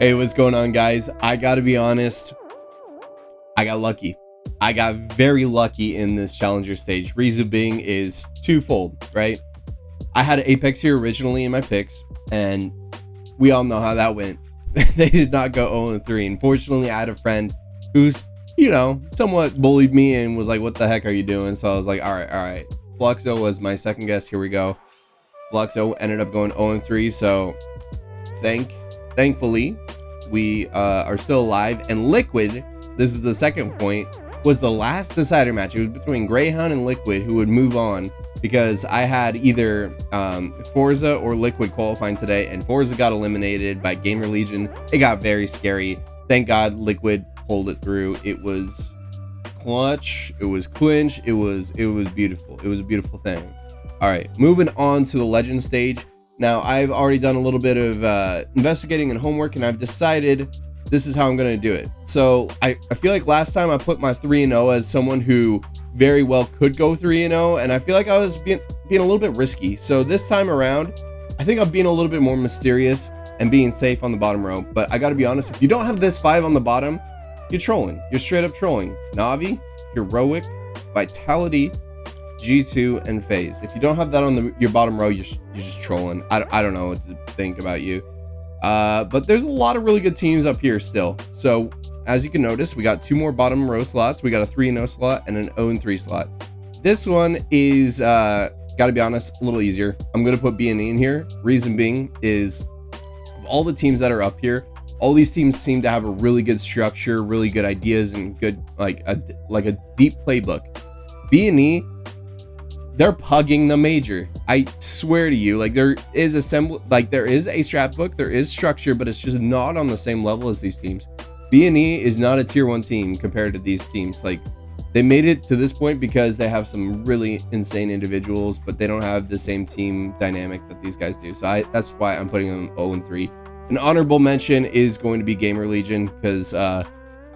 Hey, what's going on, guys? I gotta be honest, I got lucky. I got very lucky in this challenger stage. Reason being is twofold, right? I had Apex here originally in my picks, and we all know how that went. They did not go 0-3. Unfortunately, I had a friend who's, somewhat bullied me and was like, what the heck are you doing? So I was like, all right. Fluxo was my second guess. Here we go. Fluxo ended up going 0-3. So thankfully, we are still alive. And Liquid, this is the second point, was the last decider match. It was between Greyhound and Liquid, who would move on, because I had either Forza or Liquid qualifying today, and Forza got eliminated by Gamer Legion. It got very scary. Thank God Liquid pulled it through. It was clutch. It was clinch. It was beautiful. It was a beautiful thing. All right, moving on to the legend stage. Now, I've already done a little bit of investigating and homework, and I've decided this is how I'm going to do it. So I feel like last time I put my 3-0 as someone who very well could go 3-0, and I feel like I was being a little bit risky. So this time around, I think I'm being a little bit more mysterious and being safe on the bottom row. But I got to be honest, if you don't have this 5 on the bottom, you're trolling. You're straight up trolling. Navi, Heroic, Vitality, G2, and FaZe. If you don't have that on your bottom row, you're just trolling. I don't know what to think about you. But there's a lot of really good teams up here still. So as you can notice, we got 2 more bottom row slots. We got a 3-0 slot and an 0-3 slot. This one is, gotta be honest, a little easier. I'm gonna put B&E in here. Reason being is, of all the teams that are up here, all these teams seem to have a really good structure, really good ideas, and good like a deep playbook. B&E, they're pugging the major. I swear to you, like there is a strat book, there is structure, but it's just not on the same level as these teams. B&E is not a tier 1 team compared to these teams. Like, they made it to this point because they have some really insane individuals, but they don't have the same team dynamic that these guys do. So that's why I'm putting them 0-3. An honorable mention is going to be Gamer Legion, because I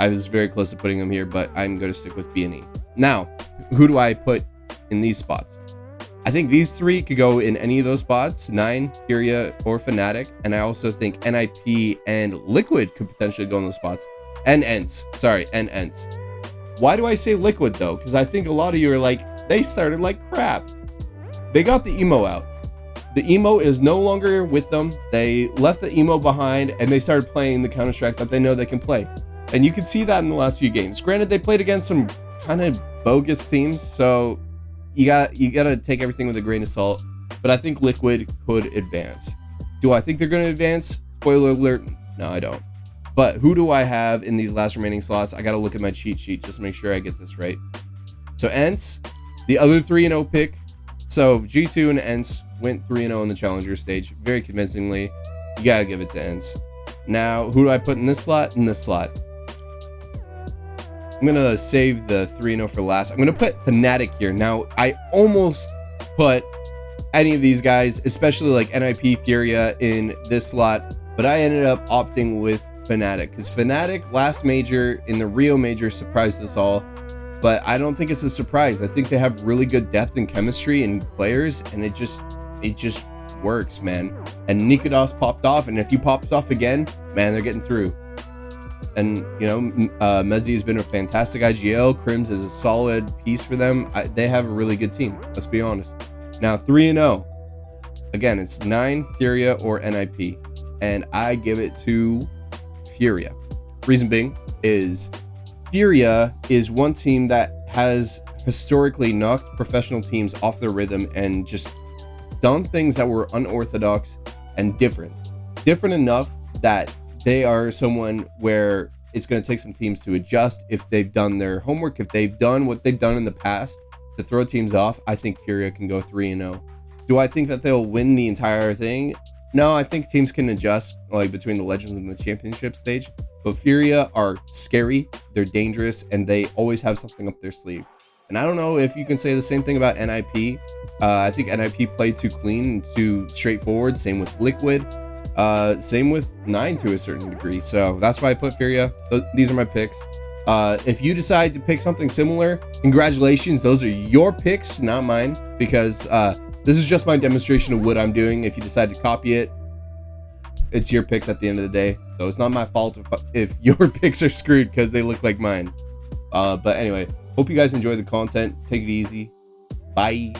was very close to putting them here, but I'm going to stick with B&E. Now, who do I put in these spots? I think these 3 could go in any of those spots, 9, Furia, or Fnatic, and I also think NIP and Liquid could potentially go in those spots. And ENCE. Why do I say Liquid though? Because I think a lot of you are like, they started like crap. They got the emo out. The emo is no longer with them. They left the emo behind, and they started playing the Counter-Strike that they know they can play. And you can see that in the last few games. Granted, they played against some kind of bogus teams, so you gotta take everything with a grain of salt. But I think Liquid could advance. Do I think they're going to advance? Spoiler alert, no, I don't. But who do I have in these last remaining slots? I gotta look at my cheat sheet just to make sure I get this right. So ENCE, the other 3-0 pick. So G2 and ENCE went 3-0 in the challenger stage very convincingly. You gotta give it to ENCE. Now, who do I put in this slot? In this slot, I'm gonna save the 3-0 for last. I'm gonna put Fnatic here. Now, I almost put any of these guys, especially like NIP, Furia, in this slot, but I ended up opting with Fnatic, because Fnatic last major in the Rio major surprised us all. But I don't think it's a surprise. I think they have really good depth and chemistry and players, and it just works, man. And Nikodas popped off, and if he pops off again, man, they're getting through. And Mezzi has been a fantastic IGL. Crims is a solid piece for them. They have a really good team, let's be honest. Now 3-0, again, it's 9, Furia, or NIP, and I give it to Furia. Reason being is Furia is one team that has historically knocked professional teams off their rhythm and just done things that were unorthodox and different enough that they are someone where it's going to take some teams to adjust if they've done their homework, if they've done what they've done in the past to throw teams off. I think Furia can go 3-0. Do I think that they'll win the entire thing? No, I think teams can adjust like between the Legends and the Championship stage. But Furia are scary, they're dangerous, and they always have something up their sleeve. And I don't know if you can say the same thing about NIP. I think NIP played too clean and too straightforward. Same with Liquid. Same with 9 to a certain degree. So that's why I put Furia. These are my picks. If you decide to pick something similar, congratulations. Those are your picks, not mine, because this is just my demonstration of what I'm doing. If you decide to copy it, it's your picks at the end of the day. So it's not my fault if your picks are screwed because they look like mine. But anyway, hope you guys enjoy the content. Take it easy. Bye.